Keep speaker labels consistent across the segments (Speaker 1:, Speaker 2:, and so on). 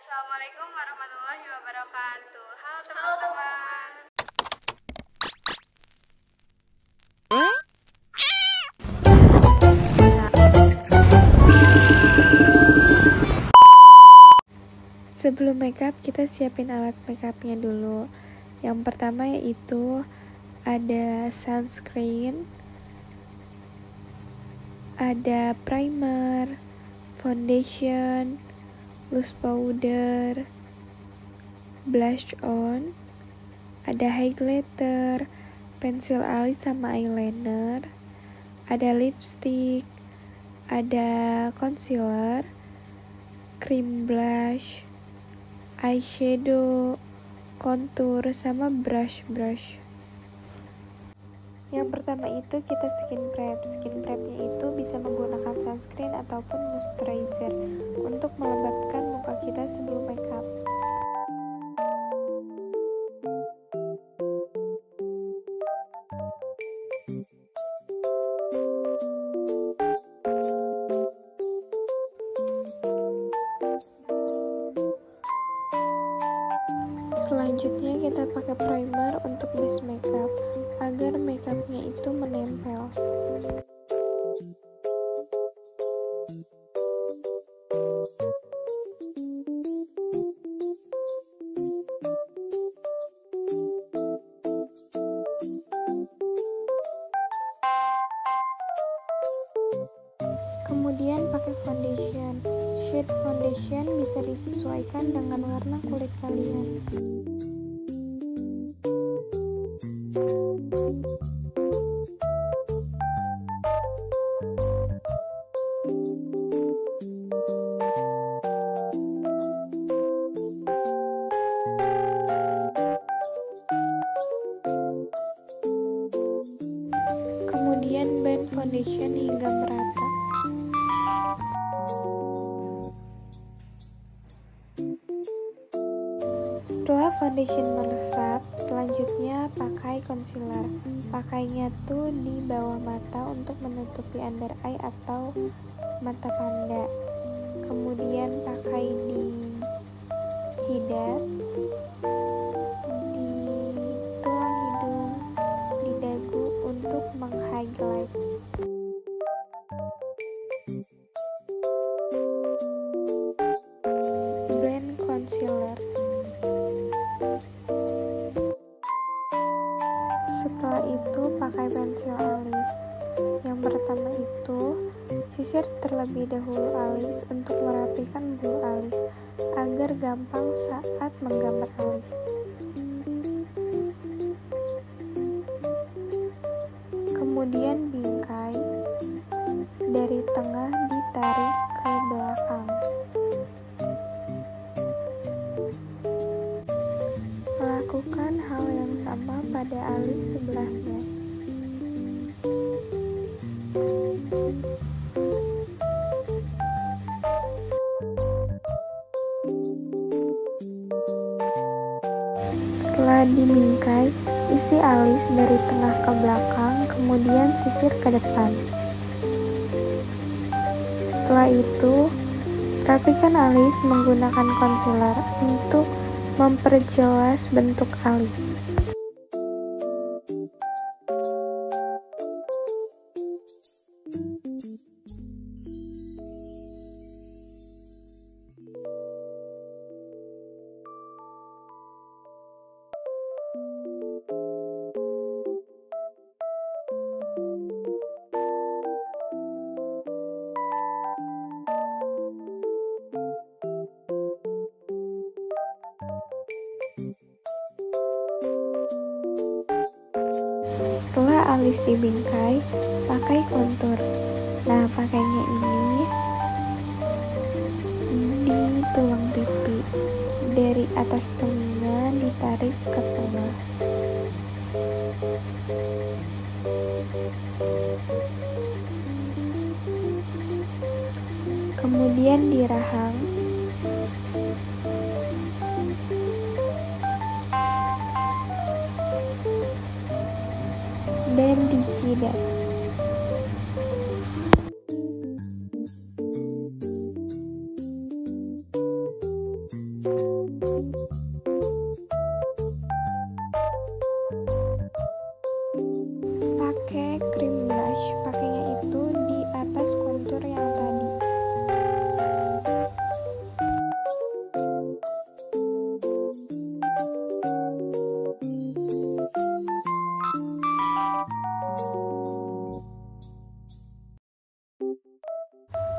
Speaker 1: Assalamualaikum warahmatullahi wabarakatuh. Halo teman-teman.
Speaker 2: Sebelum makeup, kita siapin alat makeupnya dulu. Yang pertama yaitu ada sunscreen, ada primer, foundation, loose powder, blush on, ada highlighter, pensil alis sama eyeliner, ada lipstick, ada concealer, cream blush, eyeshadow, contour, sama brush. Yang pertama itu kita skin prep. Skin prepnya itu bisa menggunakan sunscreen ataupun moisturizer untuk melembabkan muka kita sebelum makeup. Selanjutnya kita pakai primer untuk base makeup agar makeupnya itu menempel. Kemudian pakai foundation. Shade foundation bisa disesuaikan dengan warna kulit kalian. Kemudian blend foundation hingga merata. Setelah foundation meresap, selanjutnya pakai concealer. Pakainya tuh di bawah mata untuk menutupi under eye atau mata panda. Kemudian pakai di jidat, di tulang hidung, di dagu untuk meng-highlight. Blend concealer. Setelah itu pakai pensil alis. Yang pertama itu sisir terlebih dahulu alis untuk merapikan bulu alis agar gampang saat menggambar alis. Kemudian bingkai, dari tengah ditarik ke belakang. Lakukan hal yang sama pada alis sebelahnya. Setelah dibingkai, isi alis dari tengah ke belakang, kemudian sisir ke depan. Setelah itu, rapikan alis menggunakan concealer untuk memperjelas bentuk alis. Setelah alis dibingkai, pakai kontur. Nah, pakainya ini di tulang pipi. Dari atas telinga ditarik ke tengah. Kemudian di rahang. Dan di jidat. Pakai cream blush, pakainya itu di atas kontur yang tadi.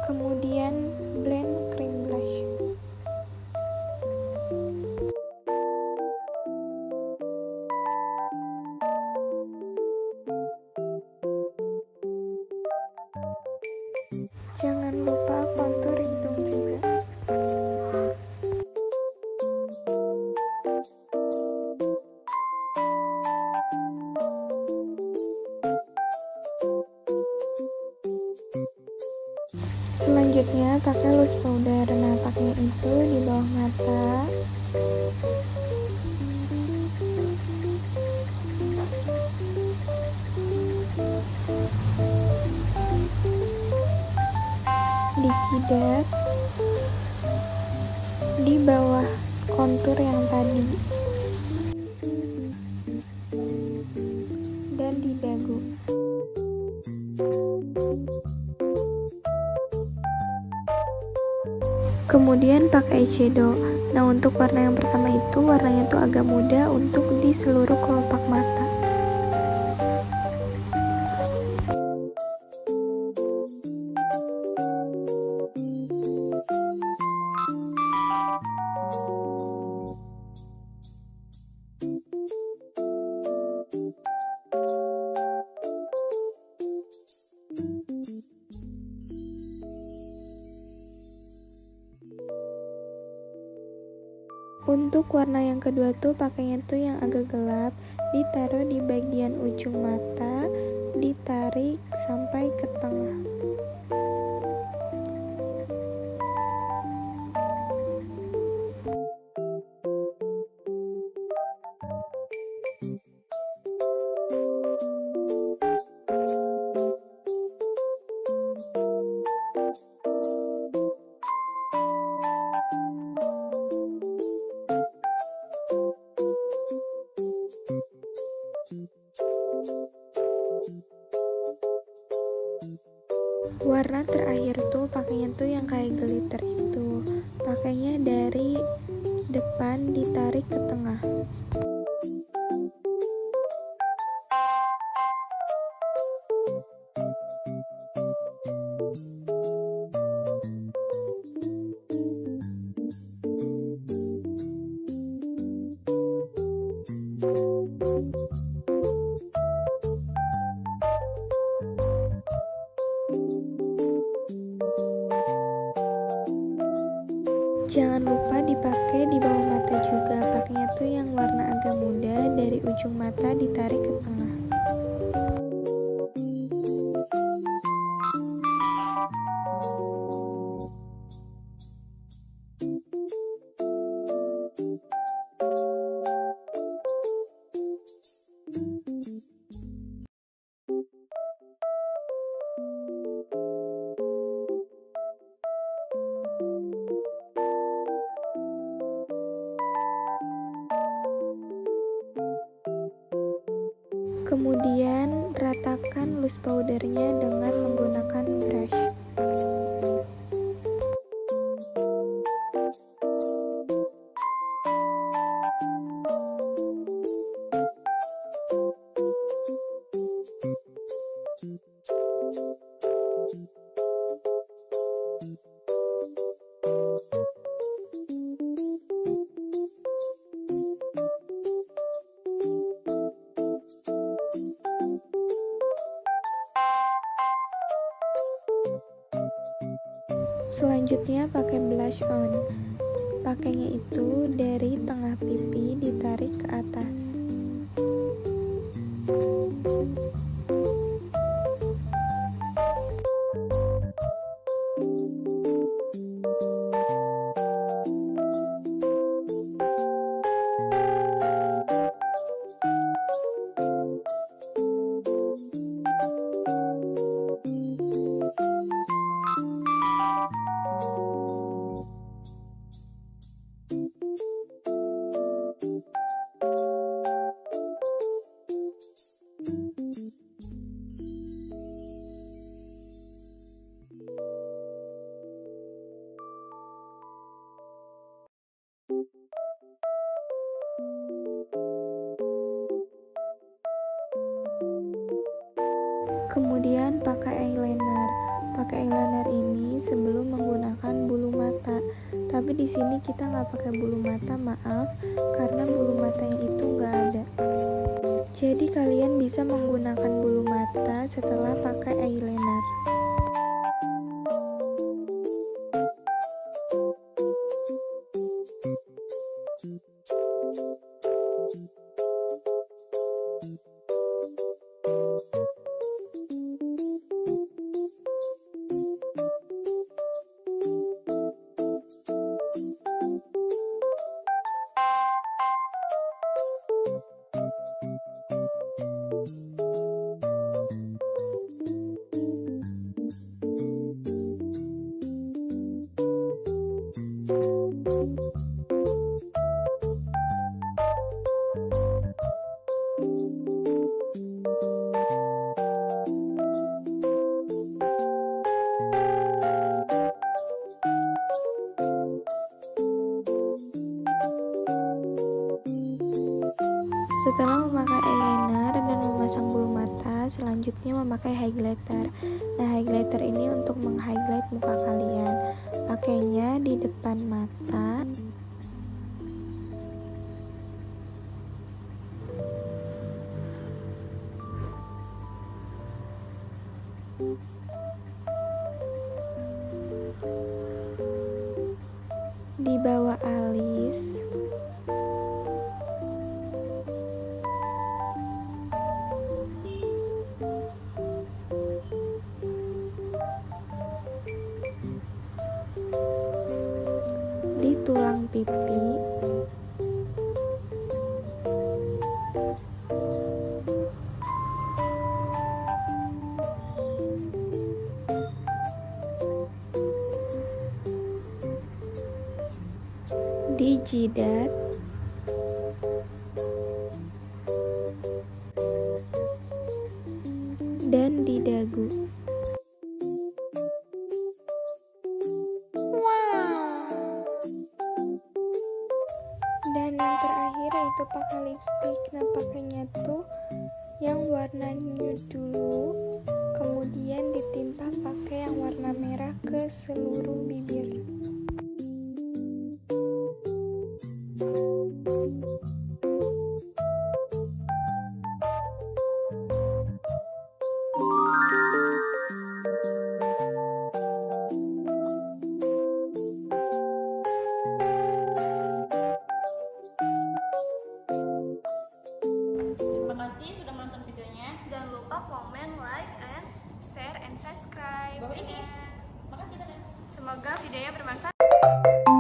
Speaker 2: Kemudian blend cream blush. Jangan lupa kontur hidung juga. Selanjutnya pakai loose powder. Nah, pakainya itu di bawah mata. Di jidat, di bawah kontur yang tadi, dan di dagu. Kemudian pakai eyeshadow. Nah, untuk warna yang pertama itu warnanya tuh agak muda untuk di seluruh kelopak mata. Untuk warna yang kedua tuh pakainya tuh yang agak gelap, ditaruh di bagian ujung mata, ditarik sampai ke tengah. Warna terakhir tuh pakainya tuh yang kayak glitter itu. Pakainya dari depan ditarik ke tengah. Jangan lupa dipakai di bawah mata juga. Pakainya tuh yang warna agak muda, dari ujung mata ditarik ke tengah. Kemudian ratakan loose powdernya dengan menggunakan brush. Selanjutnya pakai blush on. Pakainya itu dari tengah pipi ditarik ke atas. Kemudian pakai eyeliner. Pakai eyeliner ini sebelum menggunakan bulu mata. Tapi di sini kita nggak pakai bulu mata, maaf, karena bulu matanya itu nggak ada. Jadi kalian bisa menggunakan bulu mata setelah pakai eyeliner. Setelah memakai eyeliner dan memasang bulu mata, selanjutnya memakai highlighter. Nah, highlighter ini untuk meng-highlight muka kalian. Pakainya di depan mata. Di bawah alis. Di tulang pipi. Di jidat. Dan di dagu. Dan yang terakhir yaitu pakai lipstick. Nah, pakainya tuh yang warna nude dulu, kemudian ditimpa pakai yang warna merah ke seluruh bibir.
Speaker 1: Terima kasih sudah menonton videonya. Jangan lupa komen, like, and share, and subscribe. Makasih. Semoga videonya bermanfaat.